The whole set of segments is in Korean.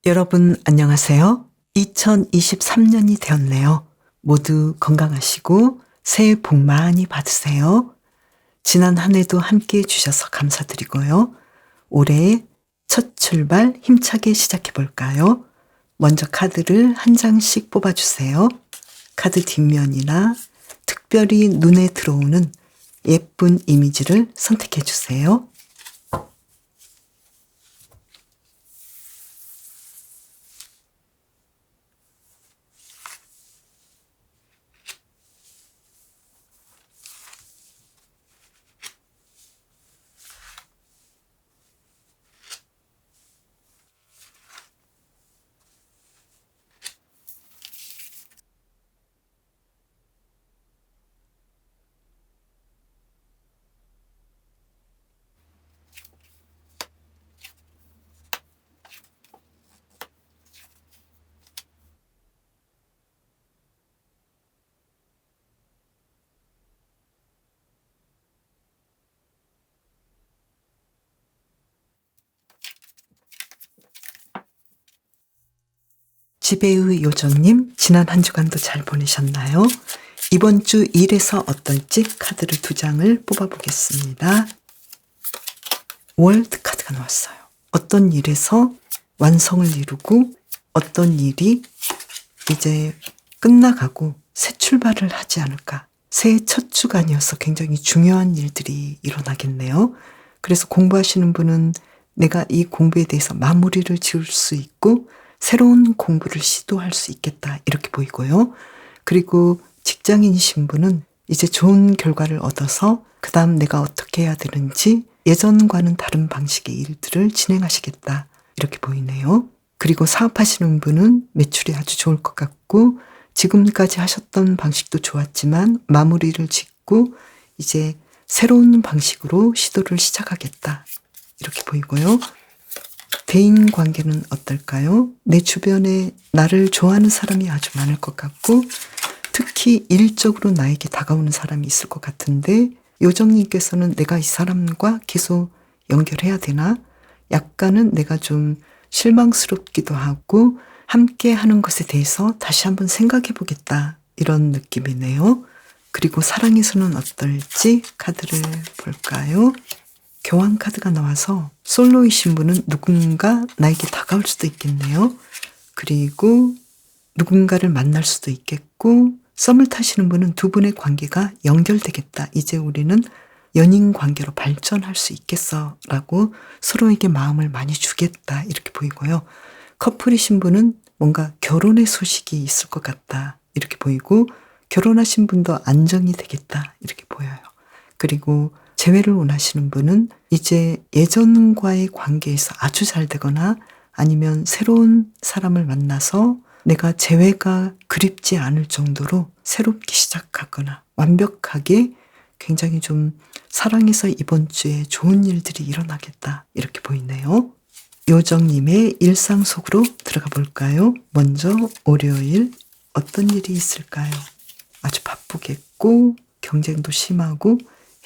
여러분 안녕하세요. 2023년이 되었네요. 모두 건강하시고 새해 복 많이 받으세요. 지난 한 해도 함께 해주셔서 감사드리고요. 올해 첫 출발 힘차게 시작해 볼까요? 먼저 카드를 한 장씩 뽑아주세요. 카드 뒷면이나 특별히 눈에 들어오는 예쁜 이미지를 선택해 주세요. 지배의 요정님, 지난 한 주간도 잘 보내셨나요? 이번 주 일에서 어떨지 카드를 2장을 뽑아보겠습니다. 월드 카드가 나왔어요. 어떤 일에서 완성을 이루고 어떤 일이 이제 끝나가고 새 출발을 하지 않을까. 새해 첫 주간이어서 굉장히 중요한 일들이 일어나겠네요. 그래서 공부하시는 분은 내가 이 공부에 대해서 마무리를 지을 수 있고 새로운 공부를 시도할 수 있겠다 이렇게 보이고요. 그리고 직장인이신 분은 이제 좋은 결과를 얻어서 그 다음 내가 어떻게 해야 되는지 예전과는 다른 방식의 일들을 진행하시겠다 이렇게 보이네요. 그리고 사업하시는 분은 매출이 아주 좋을 것 같고 지금까지 하셨던 방식도 좋았지만 마무리를 짓고 이제 새로운 방식으로 시도를 시작하겠다 이렇게 보이고요. 대인 관계는 어떨까요? 내 주변에 나를 좋아하는 사람이 아주 많을 것 같고 특히 일적으로 나에게 다가오는 사람이 있을 것 같은데 요정님께서는 내가 이 사람과 계속 연결해야 되나? 약간은 내가 좀 실망스럽기도 하고 함께 하는 것에 대해서 다시 한번 생각해 보겠다 이런 느낌이네요. 그리고 사랑에서는 어떨지 카드를 볼까요? 교환 카드가 나와서 솔로이신 분은 누군가 나에게 다가올 수도 있겠네요. 그리고 누군가를 만날 수도 있겠고 썸을 타시는 분은 두 분의 관계가 연결되겠다. 이제 우리는 연인 관계로 발전할 수 있겠어 라고 서로에게 마음을 많이 주겠다 이렇게 보이고요. 커플이신 분은 뭔가 결혼의 소식이 있을 것 같다 이렇게 보이고 결혼하신 분도 안정이 되겠다 이렇게 보여요. 그리고 재회를 원하시는 분은 이제 예전과의 관계에서 아주 잘 되거나 아니면 새로운 사람을 만나서 내가 재회가 그립지 않을 정도로 새롭게 시작하거나 완벽하게 굉장히 좀 사랑해서 이번 주에 좋은 일들이 일어나겠다 이렇게 보이네요. 요정님의 일상 속으로 들어가 볼까요? 먼저 월요일 어떤 일이 있을까요? 아주 바쁘겠고 경쟁도 심하고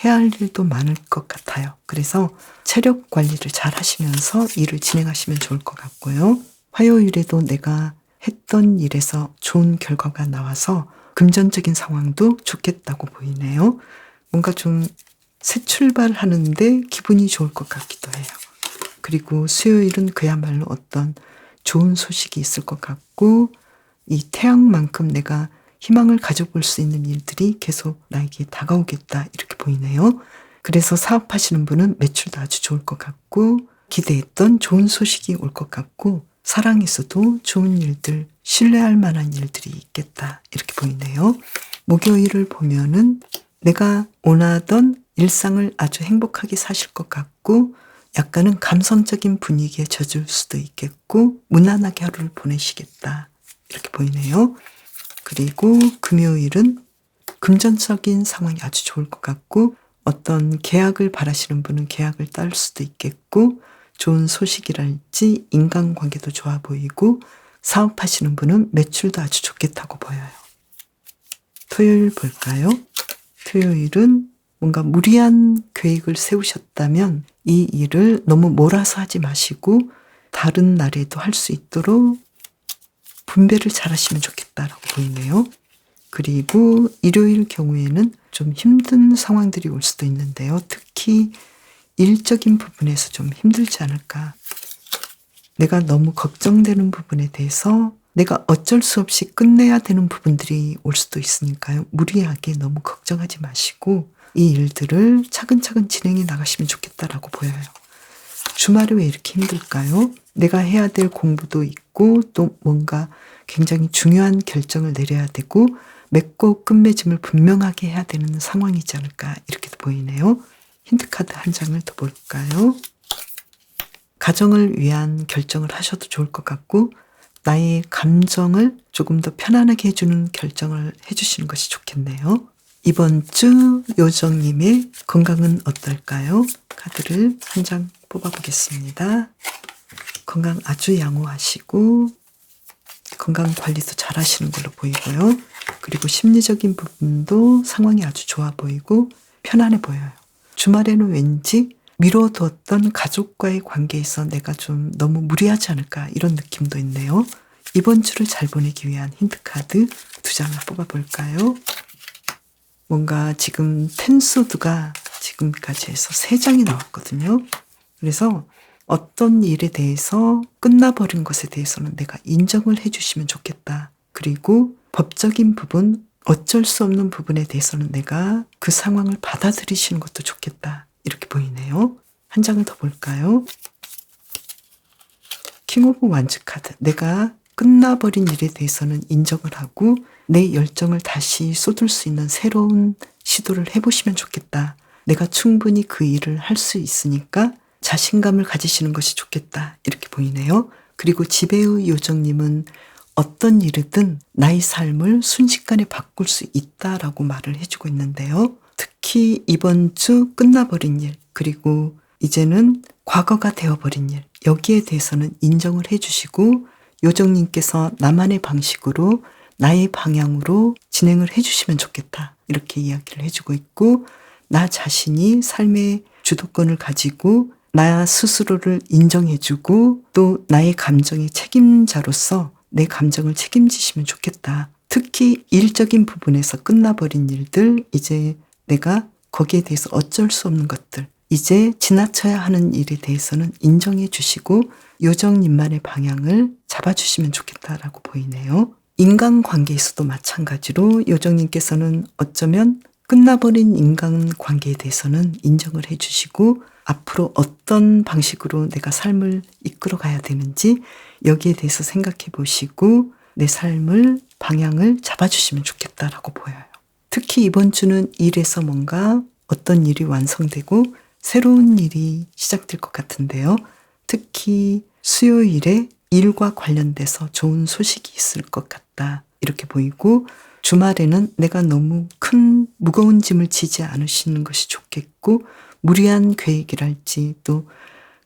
해야 할 일도 많을 것 같아요. 그래서 체력 관리를 잘 하시면서 일을 진행하시면 좋을 것 같고요. 화요일에도 내가 했던 일에서 좋은 결과가 나와서 금전적인 상황도 좋겠다고 보이네요. 뭔가 좀 새 출발하는데 기분이 좋을 것 같기도 해요. 그리고 수요일은 그야말로 어떤 좋은 소식이 있을 것 같고 이 태양만큼 내가 희망을 가져볼 수 있는 일들이 계속 나에게 다가오겠다 이렇게 보이네요. 그래서 사업하시는 분은 매출도 아주 좋을 것 같고 기대했던 좋은 소식이 올 것 같고 사랑에서도 좋은 일들, 신뢰할 만한 일들이 있겠다 이렇게 보이네요. 목요일을 보면은 내가 원하던 일상을 아주 행복하게 사실 것 같고 약간은 감성적인 분위기에 젖을 수도 있겠고 무난하게 하루를 보내시겠다 이렇게 보이네요. 그리고 금요일은 금전적인 상황이 아주 좋을 것 같고 어떤 계약을 바라시는 분은 계약을 딸 수도 있겠고 좋은 소식이랄지 인간관계도 좋아 보이고 사업하시는 분은 매출도 아주 좋겠다고 보여요. 토요일 볼까요? 토요일은 뭔가 무리한 계획을 세우셨다면 이 일을 너무 몰아서 하지 마시고 다른 날에도 할 수 있도록 분배를 잘 하시면 좋겠다라고 보이네요. 그리고 일요일 경우에는 좀 힘든 상황들이 올 수도 있는데요. 특히 일적인 부분에서 좀 힘들지 않을까. 내가 너무 걱정되는 부분에 대해서 내가 어쩔 수 없이 끝내야 되는 부분들이 올 수도 있으니까요. 무리하게 너무 걱정하지 마시고 이 일들을 차근차근 진행해 나가시면 좋겠다라고 보여요. 주말에 왜 이렇게 힘들까요? 내가 해야 될 공부도 있고 또 뭔가 굉장히 중요한 결정을 내려야 되고 맺고 끝맺음을 분명하게 해야 되는 상황이지 않을까 이렇게도 보이네요. 힌트카드 한 장을 더 볼까요? 가정을 위한 결정을 하셔도 좋을 것 같고 나의 감정을 조금 더 편안하게 해주는 결정을 해주시는 것이 좋겠네요. 이번 주 요정님의 건강은 어떨까요? 카드를 한 장 뽑아보겠습니다. 건강 아주 양호하시고 건강 관리도 잘 하시는 걸로 보이고요. 그리고 심리적인 부분도 상황이 아주 좋아 보이고 편안해 보여요. 주말에는 왠지 미뤄두었던 가족과의 관계에서 내가 좀 너무 무리하지 않을까 이런 느낌도 있네요. 이번 주를 잘 보내기 위한 힌트카드 2장을 뽑아볼까요? 뭔가 지금 텐소드가 지금까지 해서 3장이 나왔거든요. 그래서 어떤 일에 대해서 끝나버린 것에 대해서는 내가 인정을 해주시면 좋겠다. 그리고 법적인 부분, 어쩔 수 없는 부분에 대해서는 내가 그 상황을 받아들이시는 것도 좋겠다. 이렇게 보이네요. 한 장을 더 볼까요? 킹 오브 완즈 카드. 내가 끝나버린 일에 대해서는 인정을 하고 내 열정을 다시 쏟을 수 있는 새로운 시도를 해보시면 좋겠다. 내가 충분히 그 일을 할 수 있으니까 자신감을 가지시는 것이 좋겠다. 이렇게 보이네요. 그리고 지배의 요정님은 어떤 일이든 나의 삶을 순식간에 바꿀 수 있다라고 말을 해주고 있는데요. 특히 이번 주 끝나버린 일, 그리고 이제는 과거가 되어버린 일, 여기에 대해서는 인정을 해주시고 요정님께서 나만의 방식으로 나의 방향으로 진행을 해주시면 좋겠다. 이렇게 이야기를 해주고 있고 나 자신이 삶의 주도권을 가지고 나 스스로를 인정해주고 또 나의 감정의 책임자로서 내 감정을 책임지시면 좋겠다. 특히 일적인 부분에서 끝나버린 일들, 이제 내가 거기에 대해서 어쩔 수 없는 것들, 이제 지나쳐야 하는 일에 대해서는 인정해 주시고 요정님만의 방향을 잡아주시면 좋겠다라고 보이네요. 인간관계에서도 마찬가지로 요정님께서는 어쩌면 끝나버린 인간관계에 대해서는 인정을 해주시고 앞으로 어떤 방식으로 내가 삶을 이끌어 가야 되는지 여기에 대해서 생각해 보시고 내 삶을 방향을 잡아주시면 좋겠다라고 보여요. 특히 이번 주는 일에서 뭔가 어떤 일이 완성되고 새로운 일이 시작될 것 같은데요. 특히 수요일에 일과 관련돼서 좋은 소식이 있을 것 같다. 이렇게 보이고 주말에는 내가 너무 큰 무거운 짐을 지지 않으시는 것이 좋겠고 무리한 계획이랄지 또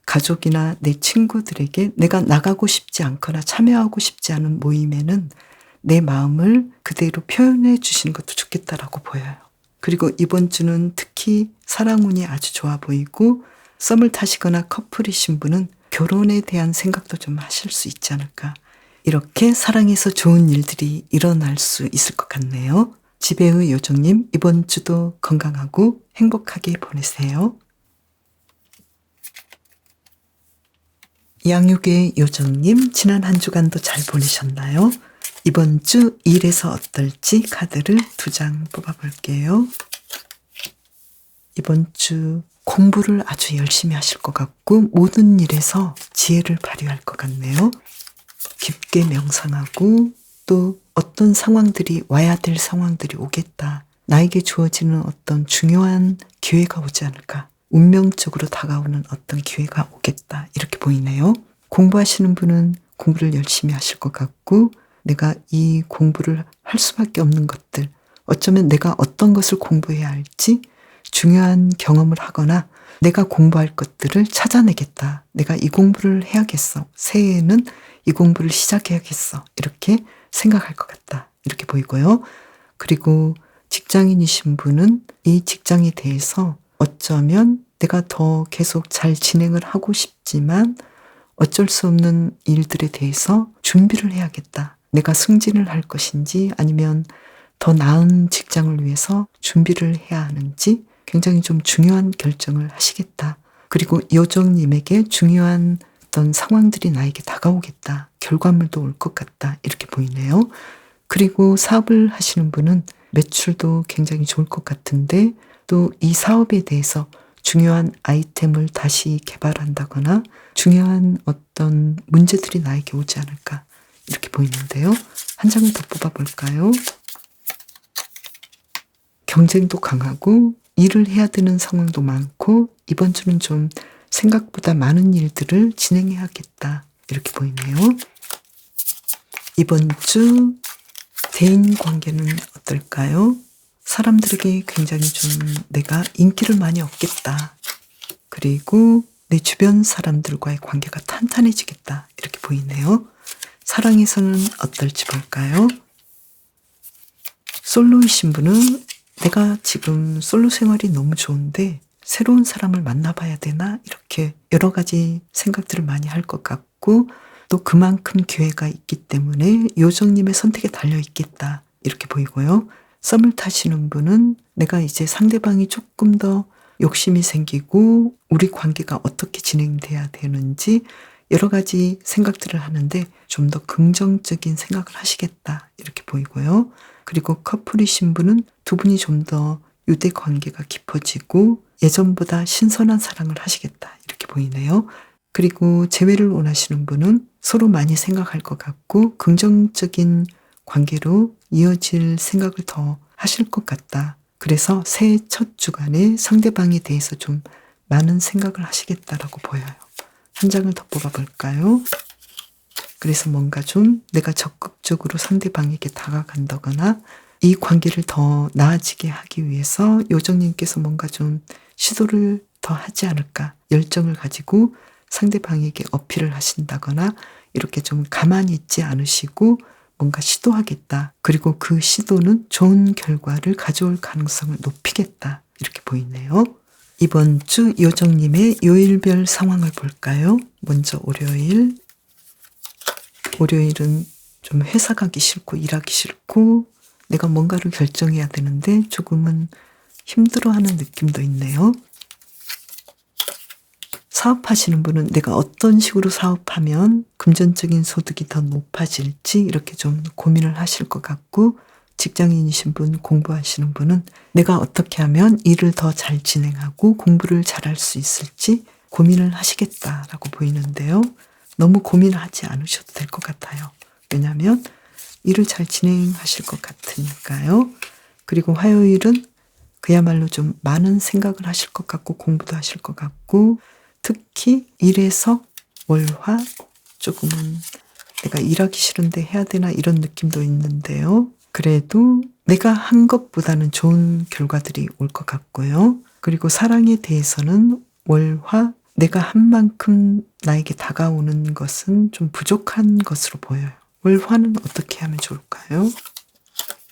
가족이나 내 친구들에게 내가 나가고 싶지 않거나 참여하고 싶지 않은 모임에는 내 마음을 그대로 표현해 주시는 것도 좋겠다라고 보여요. 그리고 이번 주는 특히 사랑운이 아주 좋아 보이고 썸을 타시거나 커플이신 분은 결혼에 대한 생각도 좀 하실 수 있지 않을까. 이렇게 사랑에서 좋은 일들이 일어날 수 있을 것 같네요. 지배의 요정님, 이번 주도 건강하고 행복하게 보내세요. 양육의 요정님, 지난 한 주간도 잘 보내셨나요? 이번 주 일에서 어떨지 카드를 2장 뽑아볼게요. 이번 주 공부를 아주 열심히 하실 것 같고 모든 일에서 지혜를 발휘할 것 같네요. 깊게 명상하고 또 어떤 상황들이 와야 될 상황들이 오겠다. 나에게 주어지는 어떤 중요한 기회가 오지 않을까. 운명적으로 다가오는 어떤 기회가 오겠다. 이렇게 보이네요. 공부하시는 분은 공부를 열심히 하실 것 같고 내가 이 공부를 할 수밖에 없는 것들, 어쩌면 내가 어떤 것을 공부해야 할지 중요한 경험을 하거나 내가 공부할 것들을 찾아내겠다. 내가 이 공부를 해야겠어. 새해에는 이 공부를 시작해야겠어. 이렇게 생각할 것 같다. 이렇게 보이고요. 그리고 직장인이신 분은 이 직장에 대해서 어쩌면 내가 더 계속 잘 진행을 하고 싶지만 어쩔 수 없는 일들에 대해서 준비를 해야겠다. 내가 승진을 할 것인지 아니면 더 나은 직장을 위해서 준비를 해야 하는지 굉장히 좀 중요한 결정을 하시겠다. 그리고 요정님에게 중요한 어떤 상황들이 나에게 다가오겠다. 결과물도 올 것 같다. 이렇게 보이네요. 그리고 사업을 하시는 분은 매출도 굉장히 좋을 것 같은데 또 이 사업에 대해서 중요한 아이템을 다시 개발한다거나 중요한 어떤 문제들이 나에게 오지 않을까 이렇게 보이는데요. 한 장을 더 뽑아볼까요? 경쟁도 강하고 일을 해야 되는 상황도 많고 이번 주는 좀 생각보다 많은 일들을 진행해야겠다 이렇게 보이네요. 이번 주 대인 관계는 어떨까요? 사람들에게 굉장히 좀 내가 인기를 많이 얻겠다. 그리고 내 주변 사람들과의 관계가 탄탄해지겠다. 이렇게 보이네요. 사랑에서는 어떨지 볼까요? 솔로이신 분은 내가 지금 솔로 생활이 너무 좋은데 새로운 사람을 만나봐야 되나? 이렇게 여러 가지 생각들을 많이 할 것 같고 또 그만큼 기회가 있기 때문에 요정님의 선택에 달려있겠다. 이렇게 보이고요. 썸을 타시는 분은 내가 이제 상대방이 조금 더 욕심이 생기고 우리 관계가 어떻게 진행돼야 되는지 여러 가지 생각들을 하는데 좀 더 긍정적인 생각을 하시겠다. 이렇게 보이고요. 그리고 커플이신 분은 두 분이 좀 더 유대 관계가 깊어지고 예전보다 신선한 사랑을 하시겠다. 이렇게 보이네요. 그리고 재회를 원하시는 분은 서로 많이 생각할 것 같고 긍정적인 관계로 이어질 생각을 더 하실 것 같다. 그래서 새해 첫 주간에 상대방에 대해서 좀 많은 생각을 하시겠다라고 보여요. 한 장을 더 뽑아볼까요? 그래서 뭔가 좀 내가 적극적으로 상대방에게 다가간다거나 이 관계를 더 나아지게 하기 위해서 요정님께서 뭔가 좀 시도를 더 하지 않을까 열정을 가지고 상대방에게 어필을 하신다거나 이렇게 좀 가만히 있지 않으시고 뭔가 시도하겠다. 그리고 그 시도는 좋은 결과를 가져올 가능성을 높이겠다. 이렇게 보이네요. 이번 주 요정님의 요일별 상황을 볼까요? 먼저 월요일. 월요일은 좀 회사 가기 싫고 일하기 싫고 내가 뭔가를 결정해야 되는데 조금은 힘들어하는 느낌도 있네요. 사업하시는 분은 내가 어떤 식으로 사업하면 금전적인 소득이 더 높아질지 이렇게 좀 고민을 하실 것 같고 직장인이신 분, 공부하시는 분은 내가 어떻게 하면 일을 더 잘 진행하고 공부를 잘할 수 있을지 고민을 하시겠다라고 보이는데요. 너무 고민하지 않으셔도 될 것 같아요. 왜냐하면 일을 잘 진행하실 것 같으니까요. 그리고 화요일은 그야말로 좀 많은 생각을 하실 것 같고 공부도 하실 것 같고 특히 일에서 월화 조금은 내가 일하기 싫은데 해야 되나 이런 느낌도 있는데요. 그래도 내가 한 것보다는 좋은 결과들이 올 것 같고요. 그리고 사랑에 대해서는 월화 내가 한 만큼 나에게 다가오는 것은 좀 부족한 것으로 보여요. 월화는 어떻게 하면 좋을까요?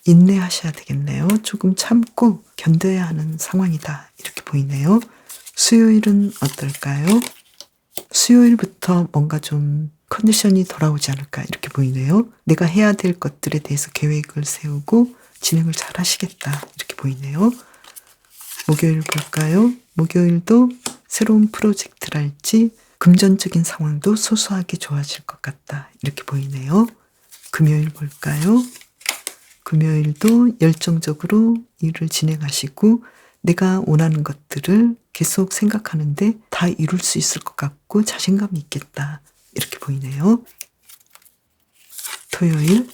인내하셔야 되겠네요. 조금 참고 견뎌야 하는 상황이다. 이렇게 보이네요. 수요일은 어떨까요? 수요일부터 뭔가 좀 컨디션이 돌아오지 않을까 이렇게 보이네요. 내가 해야 될 것들에 대해서 계획을 세우고 진행을 잘 하시겠다 이렇게 보이네요. 목요일 볼까요? 목요일도 새로운 프로젝트랄지 금전적인 상황도 소소하게 좋아질 것 같다 이렇게 보이네요. 금요일 볼까요? 금요일도 열정적으로 일을 진행하시고 내가 원하는 것들을 계속 생각하는데 다 이룰 수 있을 것 같고 자신감이 있겠다. 이렇게 보이네요. 토요일,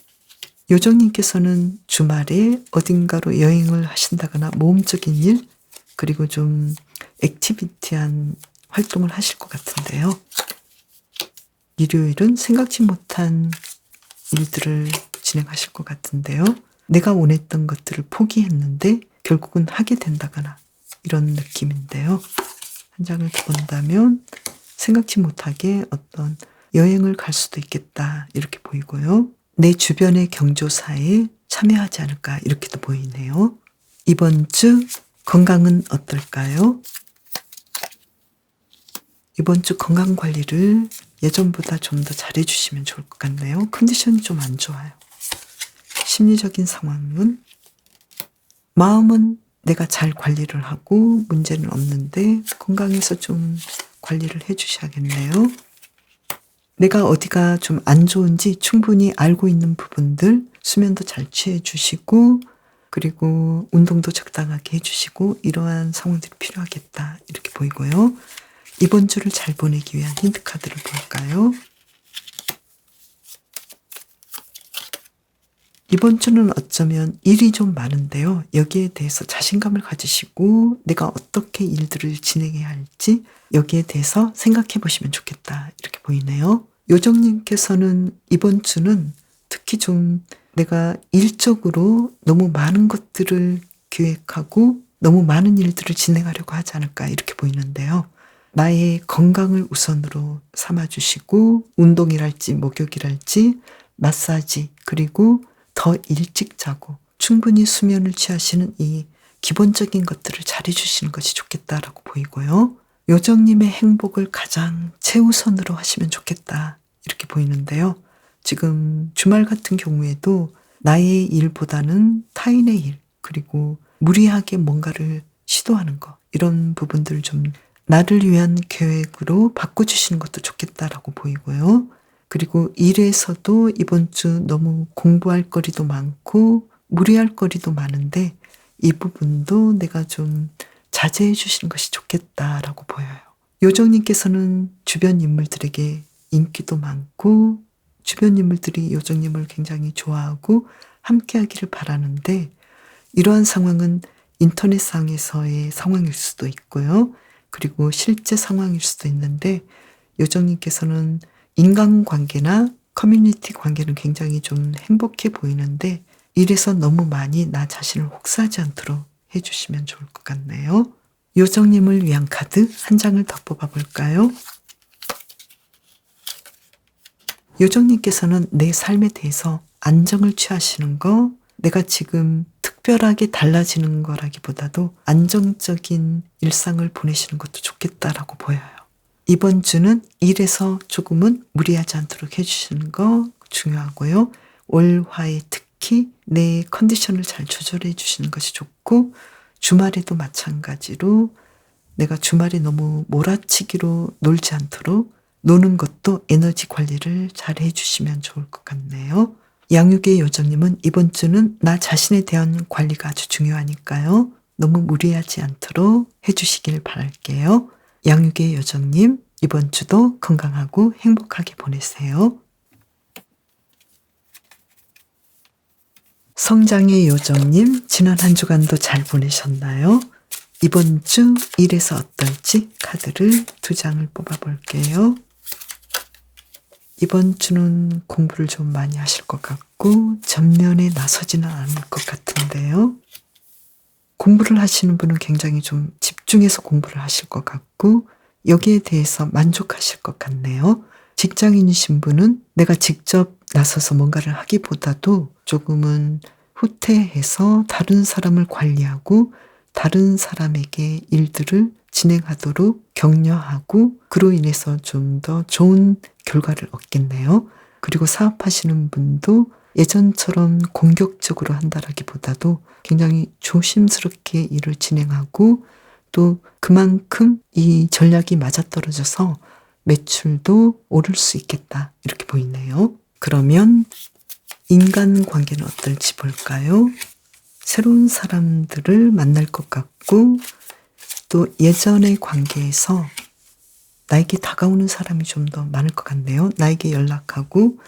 요정님께서는 주말에 어딘가로 여행을 하신다거나 모험적인 일, 그리고 좀 액티비티한 활동을 하실 것 같은데요. 일요일은 생각지 못한 일들을 진행하실 것 같은데요. 내가 원했던 것들을 포기했는데 결국은 하게 된다거나 이런 느낌인데요. 한 장을 더 본다면 생각지 못하게 어떤 여행을 갈 수도 있겠다 이렇게 보이고요. 내 주변의 경조사에 참여하지 않을까 이렇게도 보이네요. 이번 주 건강은 어떨까요? 이번 주 건강 관리를 예전보다 좀 더 잘해주시면 좋을 것 같네요. 컨디션이 좀 안 좋아요. 심리적인 상황은 마음은 내가 잘 관리를 하고 문제는 없는데 건강에서 좀 관리를 해주셔야겠네요. 내가 어디가 좀 안 좋은지 충분히 알고 있는 부분들 수면도 잘 취해 주시고 그리고 운동도 적당하게 해주시고 이러한 상황들이 필요하겠다 이렇게 보이고요. 이번 주를 잘 보내기 위한 힌트 카드를 볼까요? 이번 주는 어쩌면 일이 좀 많은데요. 여기에 대해서 자신감을 가지시고 내가 어떻게 일들을 진행해야 할지 여기에 대해서 생각해 보시면 좋겠다 이렇게 보이네요. 요정님께서는 이번 주는 특히 좀 내가 일적으로 너무 많은 것들을 기획하고 너무 많은 일들을 진행하려고 하지 않을까 이렇게 보이는데요. 나의 건강을 우선으로 삼아주시고 운동이랄지 목욕이랄지 마사지 그리고 더 일찍 자고 충분히 수면을 취하시는 이 기본적인 것들을 잘해주시는 것이 좋겠다라고 보이고요. 요정님의 행복을 가장 최우선으로 하시면 좋겠다 이렇게 보이는데요. 지금 주말 같은 경우에도 나의 일보다는 타인의 일 그리고 무리하게 뭔가를 시도하는 거 이런 부분들을 좀 나를 위한 계획으로 바꿔주시는 것도 좋겠다라고 보이고요. 그리고 일에서도 이번 주 너무 공부할 거리도 많고 무리할 거리도 많은데 이 부분도 내가 좀 자제해 주시는 것이 좋겠다라고 보여요. 요정님께서는 주변 인물들에게 인기도 많고 주변 인물들이 요정님을 굉장히 좋아하고 함께하기를 바라는데 이러한 상황은 인터넷상에서의 상황일 수도 있고요. 그리고 실제 상황일 수도 있는데 요정님께서는 인간관계나 커뮤니티 관계는 굉장히 좀 행복해 보이는데 일에서 너무 많이 나 자신을 혹사하지 않도록 해주시면 좋을 것 같네요. 요정님을 위한 카드 한 장을 더 뽑아볼까요? 요정님께서는 내 삶에 대해서 안정을 취하시는 거 내가 지금 특별하게 달라지는 거라기보다도 안정적인 일상을 보내시는 것도 좋겠다라고 보여요. 이번 주는 일에서 조금은 무리하지 않도록 해주시는 거 중요하고요. 월화에 특히 내 컨디션을 잘 조절해 주시는 것이 좋고 주말에도 마찬가지로 내가 주말에 너무 몰아치기로 놀지 않도록 노는 것도 에너지 관리를 잘 해주시면 좋을 것 같네요. 양육의 요정님은 이번 주는 나 자신에 대한 관리가 아주 중요하니까요. 너무 무리하지 않도록 해주시길 바랄게요. 양육의 요정님, 이번 주도 건강하고 행복하게 보내세요. 성장의 요정님, 지난 한 주간도 잘 보내셨나요? 이번 주 일에서 어떨지 카드를 2장을 뽑아볼게요. 이번 주는 공부를 좀 많이 하실 것 같고 전면에 나서지는 않을 것 같은데요. 공부를 하시는 분은 굉장히 좀 집중해서 공부를 하실 것 같고 여기에 대해서 만족하실 것 같네요. 직장인이신 분은 내가 직접 나서서 뭔가를 하기보다도 조금은 후퇴해서 다른 사람을 관리하고 다른 사람에게 일들을 진행하도록 격려하고 그로 인해서 좀 더 좋은 결과를 얻겠네요. 그리고 사업하시는 분도 예전처럼 공격적으로 한다라기보다도 굉장히 조심스럽게 일을 진행하고 또 그만큼 이 전략이 맞아떨어져서 매출도 오를 수 있겠다 이렇게 보이네요. 그러면 인간관계는 어떨지 볼까요? 새로운 사람들을 만날 것 같고 또 예전의 관계에서 나에게 다가오는 사람이 좀 더 많을 것 같네요. 나에게 연락하고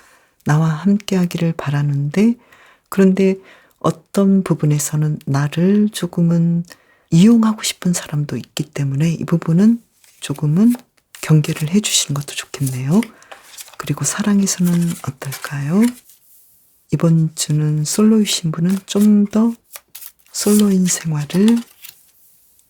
나와 함께 하기를 바라는데 그런데 어떤 부분에서는 나를 조금은 이용하고 싶은 사람도 있기 때문에 이 부분은 조금은 경계를 해주시는 것도 좋겠네요. 그리고 사랑에서는 어떨까요? 이번 주는 솔로이신 분은 좀 더 솔로인 생활을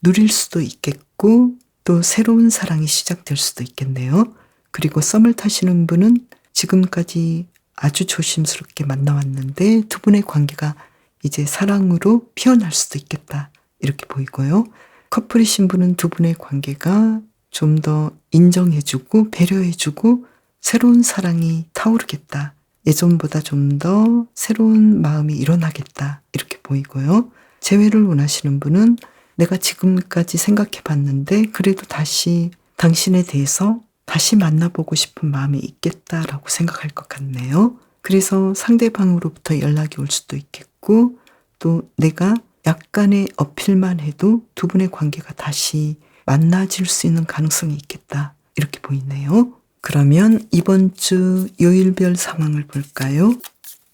누릴 수도 있겠고 또 새로운 사랑이 시작될 수도 있겠네요. 그리고 썸을 타시는 분은 지금까지 아주 조심스럽게 만나왔는데 두 분의 관계가 이제 사랑으로 피어날 수도 있겠다 이렇게 보이고요. 커플이신 분은 두 분의 관계가 좀 더 인정해주고 배려해주고 새로운 사랑이 타오르겠다. 예전보다 좀 더 새로운 마음이 일어나겠다. 이렇게 보이고요. 재회를 원하시는 분은 내가 지금까지 생각해 봤는데 그래도 다시 당신에 대해서 다시 만나보고 싶은 마음이 있겠다라고 생각할 것 같네요. 그래서 상대방으로부터 연락이 올 수도 있겠고 또 내가 약간의 어필만 해도 두 분의 관계가 다시 만나질 수 있는 가능성이 있겠다. 이렇게 보이네요. 그러면 이번 주 요일별 상황을 볼까요?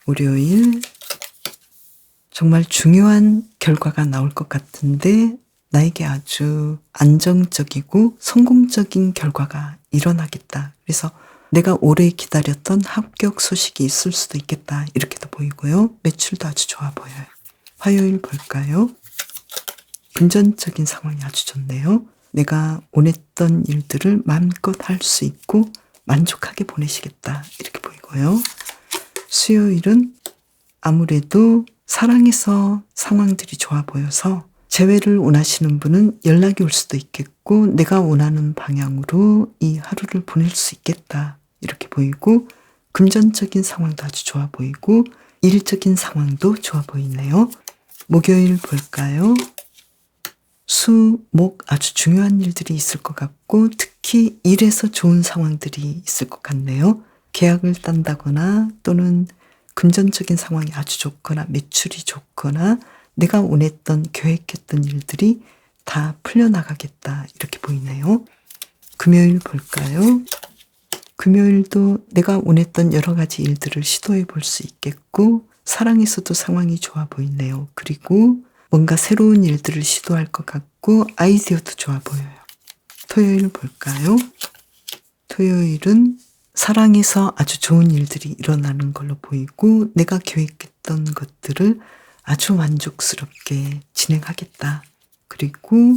월요일 정말 중요한 결과가 나올 것 같은데 나에게 아주 안정적이고 성공적인 결과가 일어나겠다. 그래서 내가 오래 기다렸던 합격 소식이 있을 수도 있겠다. 이렇게도 보이고요. 매출도 아주 좋아 보여요. 화요일 볼까요? 금전적인 상황이 아주 좋네요. 내가 원했던 일들을 마음껏 할 수 있고 만족하게 보내시겠다. 이렇게 보이고요. 수요일은 아무래도 사랑에서 상황들이 좋아 보여서 재회를 원하시는 분은 연락이 올 수도 있겠고 내가 원하는 방향으로 이 하루를 보낼 수 있겠다. 이렇게 보이고 금전적인 상황도 아주 좋아 보이고 일적인 상황도 좋아 보이네요. 목요일 볼까요? 수, 목 아주 중요한 일들이 있을 것 같고 특히 일에서 좋은 상황들이 있을 것 같네요. 계약을 딴다거나 또는 금전적인 상황이 아주 좋거나 매출이 좋거나 내가 원했던 계획했던 일들이 다 풀려나가겠다 이렇게 보이네요. 금요일 볼까요? 금요일도 내가 원했던 여러 가지 일들을 시도해 볼 수 있겠고 사랑에서도 상황이 좋아 보이네요. 그리고 뭔가 새로운 일들을 시도할 것 같고 아이디어도 좋아 보여요. 토요일 볼까요? 토요일은 사랑에서 아주 좋은 일들이 일어나는 걸로 보이고 내가 계획했던 것들을 아주 만족스럽게 진행하겠다. 그리고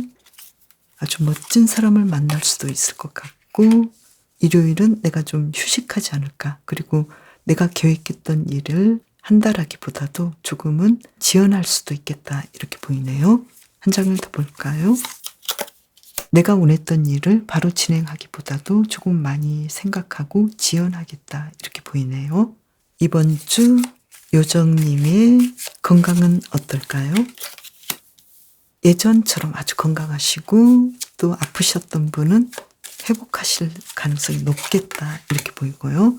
아주 멋진 사람을 만날 수도 있을 것 같고 일요일은 내가 좀 휴식하지 않을까. 그리고 내가 계획했던 일을 한다라기보다도 조금은 지연할 수도 있겠다. 이렇게 보이네요. 한 장을 더 볼까요? 내가 원했던 일을 바로 진행하기보다도 조금 많이 생각하고 지연하겠다. 이렇게 보이네요. 이번 주 요정님의 건강은 어떨까요? 예전처럼 아주 건강하시고 또 아프셨던 분은 회복하실 가능성이 높겠다. 이렇게 보이고요.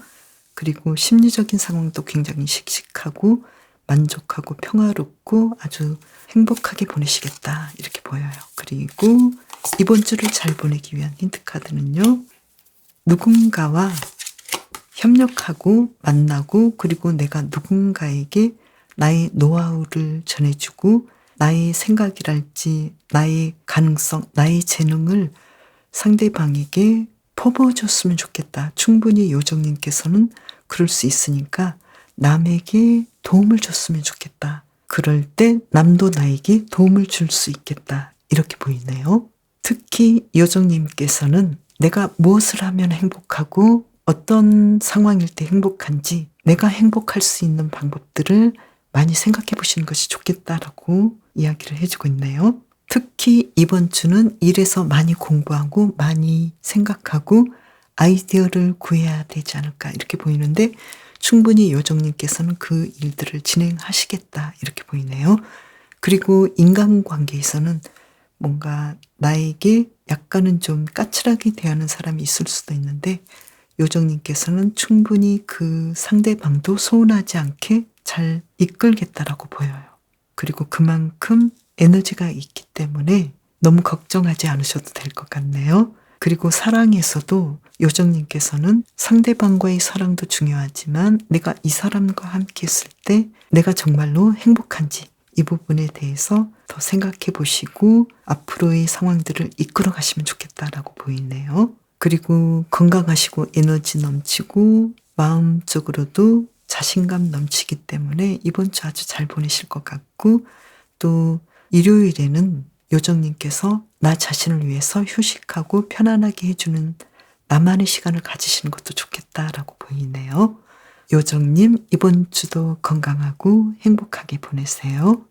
그리고 심리적인 상황도 굉장히 씩씩하고 만족하고 평화롭고 아주 행복하게 보내시겠다. 이렇게 보여요. 그리고 이번 주를 잘 보내기 위한 힌트 카드는요. 누군가와 협력하고 만나고 그리고 내가 누군가에게 나의 노하우를 전해주고 나의 생각이랄지 나의 가능성, 나의 재능을 상대방에게 퍼부어줬으면 좋겠다. 충분히 요정님께서는 그럴 수 있으니까 남에게 도움을 줬으면 좋겠다. 그럴 때 남도 나에게 도움을 줄 수 있겠다. 이렇게 보이네요. 특히 요정님께서는 내가 무엇을 하면 행복하고 어떤 상황일 때 행복한지 내가 행복할 수 있는 방법들을 많이 생각해 보시는 것이 좋겠다라고 이야기를 해주고 있네요. 특히 이번 주는 일에서 많이 공부하고 많이 생각하고 아이디어를 구해야 되지 않을까 이렇게 보이는데 충분히 요정님께서는 그 일들을 진행하시겠다 이렇게 보이네요. 그리고 인간관계에서는 뭔가 나에게 약간은 좀 까칠하게 대하는 사람이 있을 수도 있는데 요정님께서는 충분히 그 상대방도 서운하지 않게 잘 이끌겠다라고 보여요. 그리고 그만큼 에너지가 있기 때문에 너무 걱정하지 않으셔도 될 것 같네요. 그리고 사랑에서도 요정님께서는 상대방과의 사랑도 중요하지만 내가 이 사람과 함께 했을 때 내가 정말로 행복한지 이 부분에 대해서 더 생각해 보시고 앞으로의 상황들을 이끌어 가시면 좋겠다라고 보이네요. 그리고 건강하시고 에너지 넘치고 마음적으로도 자신감 넘치기 때문에 이번 주 아주 잘 보내실 것 같고 또 일요일에는 요정님께서 나 자신을 위해서 휴식하고 편안하게 해주는 나만의 시간을 가지시는 것도 좋겠다라고 보이네요. 요정님 이번 주도 건강하고 행복하게 보내세요.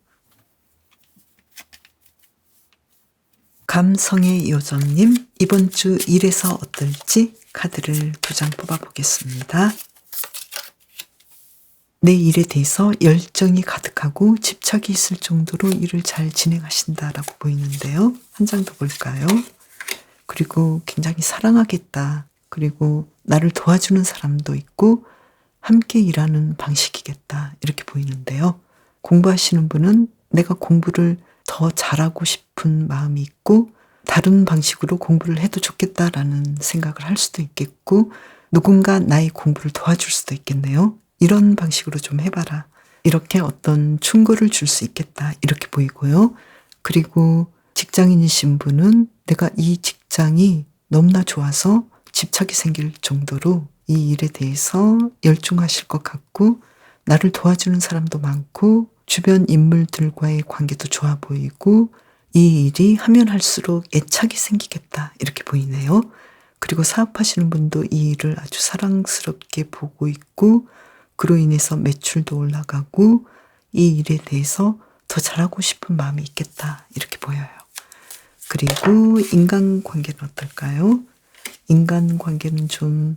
감성의 요정님, 이번 주 일에서 어떨지 카드를 2장 뽑아보겠습니다. 내 일에 대해서 열정이 가득하고 집착이 있을 정도로 일을 잘 진행하신다라고 보이는데요. 한 장 더 볼까요? 그리고 굉장히 사랑하겠다. 그리고 나를 도와주는 사람도 있고 함께 일하는 방식이겠다. 이렇게 보이는데요. 공부하시는 분은 내가 공부를 더 잘하고 싶은 마음이 있고 다른 방식으로 공부를 해도 좋겠다라는 생각을 할 수도 있겠고 누군가 나의 공부를 도와줄 수도 있겠네요. 이런 방식으로 좀 해봐라. 이렇게 어떤 충고를 줄 수 있겠다. 이렇게 보이고요. 그리고 직장인이신 분은 내가 이 직장이 너무나 좋아서 집착이 생길 정도로 이 일에 대해서 열중하실 것 같고 나를 도와주는 사람도 많고 주변 인물들과의 관계도 좋아 보이고 이 일이 하면 할수록 애착이 생기겠다. 이렇게 보이네요. 그리고 사업하시는 분도 이 일을 아주 사랑스럽게 보고 있고 그로 인해서 매출도 올라가고 이 일에 대해서 더 잘하고 싶은 마음이 있겠다. 이렇게 보여요. 그리고 인간관계는 어떨까요? 인간관계는 좀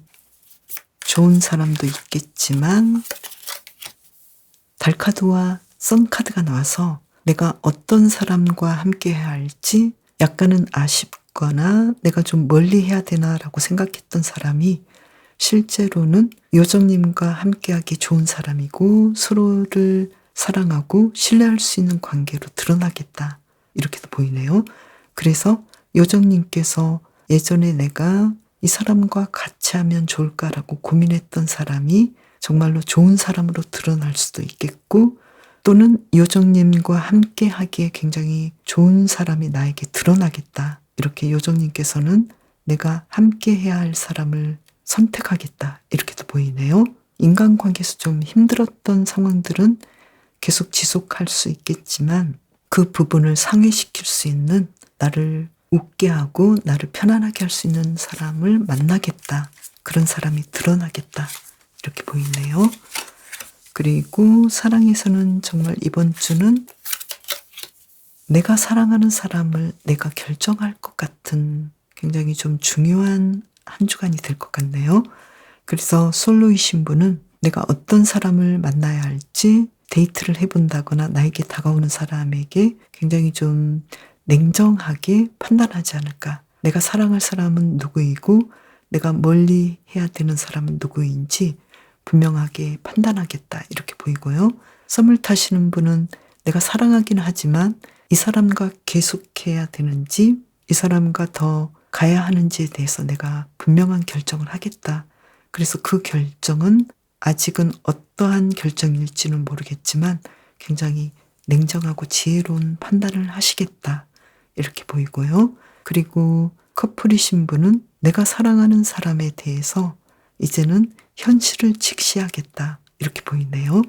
좋은 사람도 있겠지만 달카드와 선카드가 나와서 내가 어떤 사람과 함께 해야 할지 약간은 아쉽거나 내가 좀 멀리 해야 되나라고 생각했던 사람이 실제로는 요정님과 함께하기 좋은 사람이고 서로를 사랑하고 신뢰할 수 있는 관계로 드러나겠다. 이렇게도 보이네요. 그래서 요정님께서 예전에 내가 이 사람과 같이 하면 좋을까라고 고민했던 사람이 정말로 좋은 사람으로 드러날 수도 있겠고 또는 요정님과 함께 하기에 굉장히 좋은 사람이 나에게 드러나겠다. 이렇게 요정님께서는 내가 함께 해야 할 사람을 선택하겠다. 이렇게도 보이네요. 인간관계에서 좀 힘들었던 상황들은 계속 지속할 수 있겠지만 그 부분을 상회시킬 수 있는 나를 웃게 하고 나를 편안하게 할 수 있는 사람을 만나겠다. 그런 사람이 드러나겠다. 이렇게 보이네요. 그리고 사랑에서는 정말 이번 주는 내가 사랑하는 사람을 내가 결정할 것 같은 굉장히 좀 중요한 한 주간이 될 것 같네요. 그래서 솔로이신 분은 내가 어떤 사람을 만나야 할지 데이트를 해본다거나 나에게 다가오는 사람에게 굉장히 좀 냉정하게 판단하지 않을까. 내가 사랑할 사람은 누구이고 내가 멀리 해야 되는 사람은 누구인지 분명하게 판단하겠다. 이렇게 보이고요. 썸을 타시는 분은 내가 사랑하긴 하지만 이 사람과 계속해야 되는지 이 사람과 더 가야 하는지에 대해서 내가 분명한 결정을 하겠다. 그래서 그 결정은 아직은 어떠한 결정일지는 모르겠지만 굉장히 냉정하고 지혜로운 판단을 하시겠다. 이렇게 보이고요. 그리고 커플이신 분은 내가 사랑하는 사람에 대해서 이제는 현실을 직시하겠다. 이렇게 보이네요.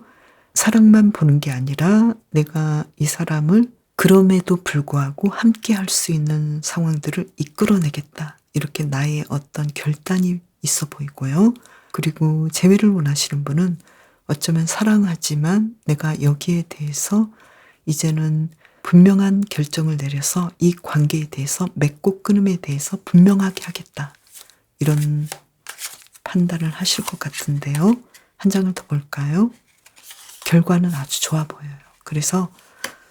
사랑만 보는 게 아니라 내가 이 사람을 그럼에도 불구하고 함께 할 수 있는 상황들을 이끌어내겠다. 이렇게 나의 어떤 결단이 있어 보이고요. 그리고 재회를 원하시는 분은 어쩌면 사랑하지만 내가 여기에 대해서 이제는 분명한 결정을 내려서 이 관계에 대해서 맺고 끊음에 대해서 분명하게 하겠다. 이런 판단을 하실 것 같은데요. 한 장을 더 볼까요? 결과는 아주 좋아 보여요. 그래서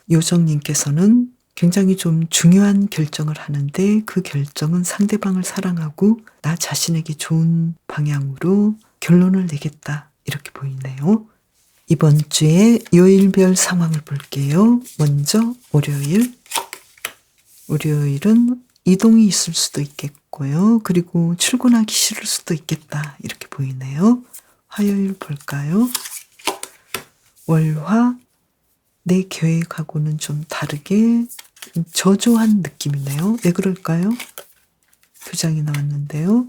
요정님께서는 굉장히 좀 중요한 결정을 하는데 그 결정은 상대방을 사랑하고 나 자신에게 좋은 방향으로 결론을 내겠다. 이렇게 보이네요. 이번 주에 요일별 상황을 볼게요. 먼저 월요일. 월요일은 이동이 있을 수도 있겠고요. 그리고 출근하기 싫을 수도 있겠다. 이렇게 보이네요. 화요일 볼까요? 월화. 내 계획하고는 좀 다르게 저조한 느낌이네요. 왜 그럴까요? 2장이 나왔는데요.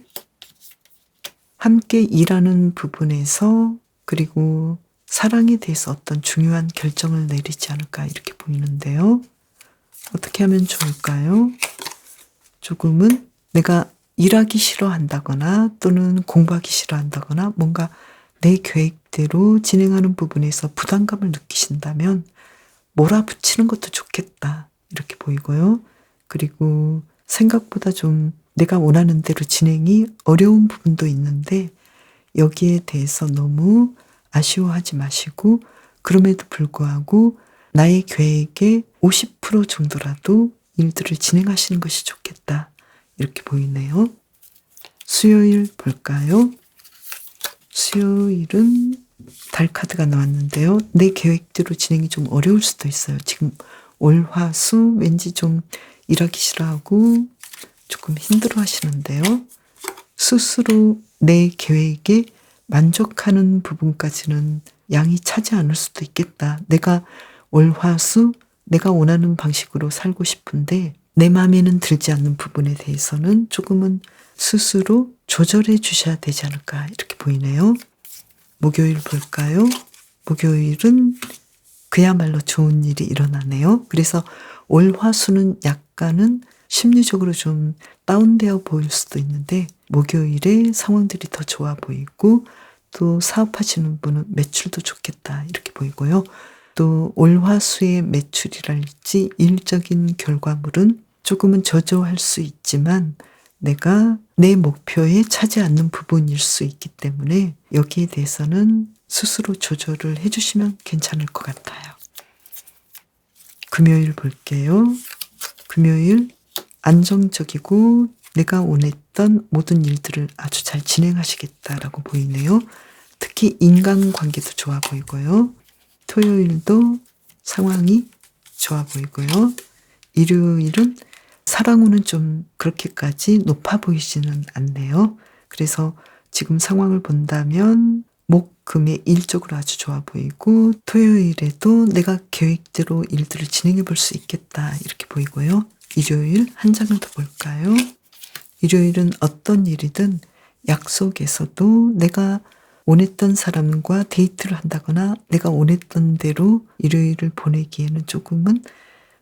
함께 일하는 부분에서 그리고 사랑에 대해서 어떤 중요한 결정을 내리지 않을까 이렇게 보이는데요. 어떻게 하면 좋을까요? 조금은 내가 일하기 싫어한다거나 또는 공부하기 싫어한다거나 뭔가 내 계획대로 진행하는 부분에서 부담감을 느끼신다면 몰아붙이는 것도 좋겠다. 이렇게 보이고요. 그리고 생각보다 좀 내가 원하는 대로 진행이 어려운 부분도 있는데 여기에 대해서 너무 아쉬워하지 마시고 그럼에도 불구하고 나의 계획의 50% 정도라도 일들을 진행하시는 것이 좋겠다. 이렇게 보이네요. 수요일 볼까요? 수요일은 달 카드가 나왔는데요. 내 계획대로 진행이 좀 어려울 수도 있어요. 지금 월, 화, 수 왠지 좀 일하기 싫어하고 조금 힘들어 하시는데요. 스스로 내 계획에 만족하는 부분까지는 양이 차지 않을 수도 있겠다. 내가 월, 화, 수 내가 원하는 방식으로 살고 싶은데 내 마음에는 들지 않는 부분에 대해서는 조금은 스스로 조절해 주셔야 되지 않을까 이렇게 보이네요. 목요일 볼까요? 목요일은 그야말로 좋은 일이 일어나네요. 그래서 월, 화, 수는 약간은 심리적으로 좀 다운되어 보일 수도 있는데 목요일에 상황들이 더 좋아 보이고 또 사업하시는 분은 매출도 좋겠다 이렇게 보이고요. 또 월, 화, 수의 매출이랄지 일적인 결과물은 조금은 저조할 수 있지만 내가 내 목표에 차지 않는 부분일 수 있기 때문에 여기에 대해서는 스스로 조절을 해주시면 괜찮을 것 같아요. 금요일 볼게요. 금요일 안정적이고 내가 원했던 모든 일들을 아주 잘 진행하시겠다라고 보이네요. 특히 인간관계도 좋아 보이고요. 토요일도 상황이 좋아 보이고요. 일요일은 사랑운은 좀 그렇게까지 높아 보이지는 않네요. 그래서 지금 상황을 본다면 목, 금의 일적으로 아주 좋아 보이고 토요일에도 내가 계획대로 일들을 진행해 볼 수 있겠다 이렇게 보이고요. 일요일 한 장을 더 볼까요? 일요일은 어떤 일이든 약속에서도 내가 원했던 사람과 데이트를 한다거나 내가 원했던 대로 일요일을 보내기에는 조금은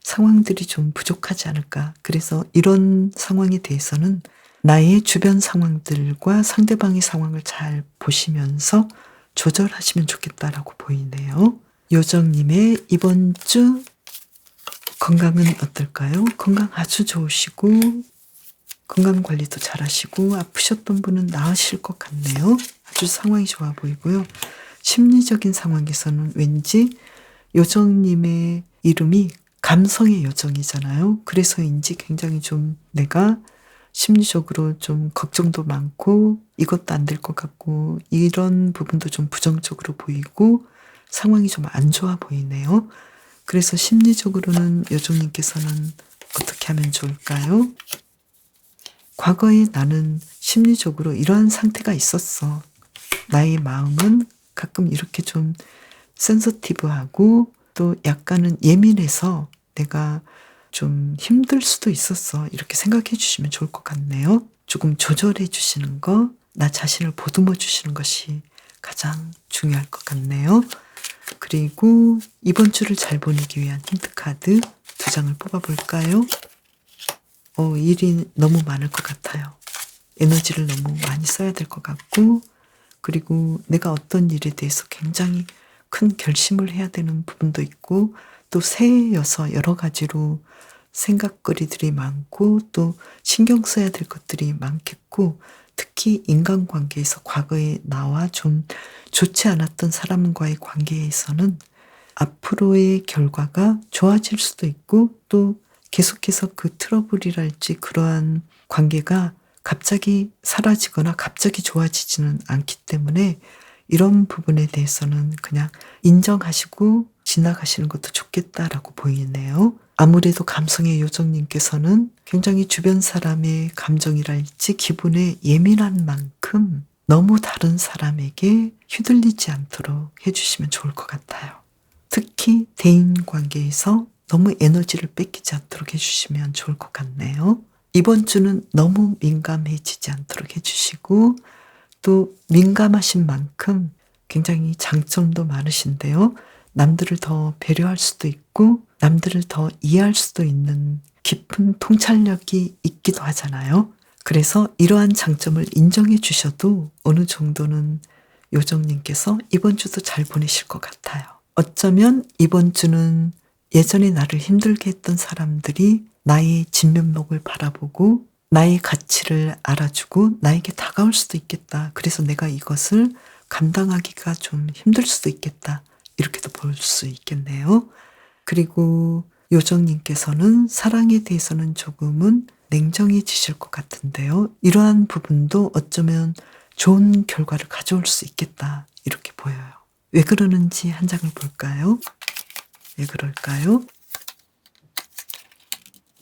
상황들이 좀 부족하지 않을까. 그래서 이런 상황에 대해서는 나의 주변 상황들과 상대방의 상황을 잘 보시면서 조절하시면 좋겠다라고 보이네요. 요정님의 이번 주 건강은 어떨까요? 건강 아주 좋으시고 건강관리도 잘하시고 아프셨던 분은 나으실 것 같네요. 아주 상황이 좋아 보이고요. 심리적인 상황에서는 왠지 요정님의 이름이 감성의 요정이잖아요. 그래서인지 굉장히 좀 내가 심리적으로 좀 걱정도 많고 이것도 안 될 것 같고 이런 부분도 좀 부정적으로 보이고 상황이 좀 안 좋아 보이네요. 그래서 심리적으로는 요정님께서는 어떻게 하면 좋을까요? 과거에 나는 심리적으로 이러한 상태가 있었어. 나의 마음은 가끔 이렇게 좀 센서티브하고 또 약간은 예민해서 내가 좀 힘들 수도 있었어. 이렇게 생각해 주시면 좋을 것 같네요. 조금 조절해 주시는 거, 나 자신을 보듬어 주시는 것이 가장 중요할 것 같네요. 그리고 이번 주를 잘 보내기 위한 힌트카드 2장을 뽑아볼까요? 일이 너무 많을 것 같아요. 에너지를 너무 많이 써야 될 것 같고 그리고 내가 어떤 일에 대해서 굉장히 큰 결심을 해야 되는 부분도 있고 또 새해여서 여러 가지로 생각거리들이 많고 또 신경 써야 될 것들이 많겠고 특히 인간관계에서 과거에 나와 좀 좋지 않았던 사람과의 관계에서는 앞으로의 결과가 좋아질 수도 있고 또 계속해서 그 트러블이랄지 그러한 관계가 갑자기 사라지거나 갑자기 좋아지지는 않기 때문에 이런 부분에 대해서는 그냥 인정하시고 지나가시는 것도 좋겠다라고 보이네요. 아무래도 감성의 요정님께서는 굉장히 주변 사람의 감정이랄지 기분에 예민한 만큼 너무 다른 사람에게 휘둘리지 않도록 해주시면 좋을 것 같아요. 특히 대인관계에서 너무 에너지를 뺏기지 않도록 해주시면 좋을 것 같네요. 이번 주는 너무 민감해지지 않도록 해주시고 또 민감하신 만큼 굉장히 장점도 많으신데요. 남들을 더 배려할 수도 있고 남들을 더 이해할 수도 있는 깊은 통찰력이 있기도 하잖아요. 그래서 이러한 장점을 인정해 주셔도 어느 정도는 요정님께서 이번 주도 잘 보내실 것 같아요. 어쩌면 이번 주는 예전에 나를 힘들게 했던 사람들이 나의 진면목을 바라보고 나의 가치를 알아주고 나에게 다가올 수도 있겠다. 그래서 내가 이것을 감당하기가 좀 힘들 수도 있겠다. 이렇게도 볼 수 있겠네요. 그리고 요정님께서는 사랑에 대해서는 조금은 냉정해지실 것 같은데요. 이러한 부분도 어쩌면 좋은 결과를 가져올 수 있겠다. 이렇게 보여요. 왜 그러는지 한 장을 볼까요? 왜 그럴까요?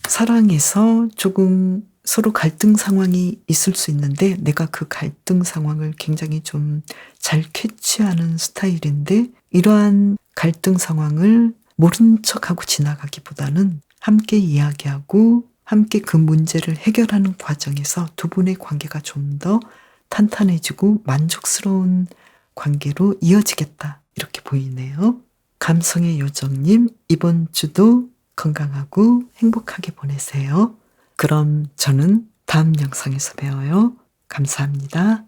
사랑에서 조금 서로 갈등 상황이 있을 수 있는데 내가 그 갈등 상황을 굉장히 좀 잘 캐치하는 스타일인데 이러한 갈등 상황을 모른 척하고 지나가기보다는 함께 이야기하고 함께 그 문제를 해결하는 과정에서 두 분의 관계가 좀 더 탄탄해지고 만족스러운 관계로 이어지겠다. 이렇게 보이네요. 감성의 요정님, 이번 주도 건강하고 행복하게 보내세요. 그럼 저는 다음 영상에서 봬요. 감사합니다.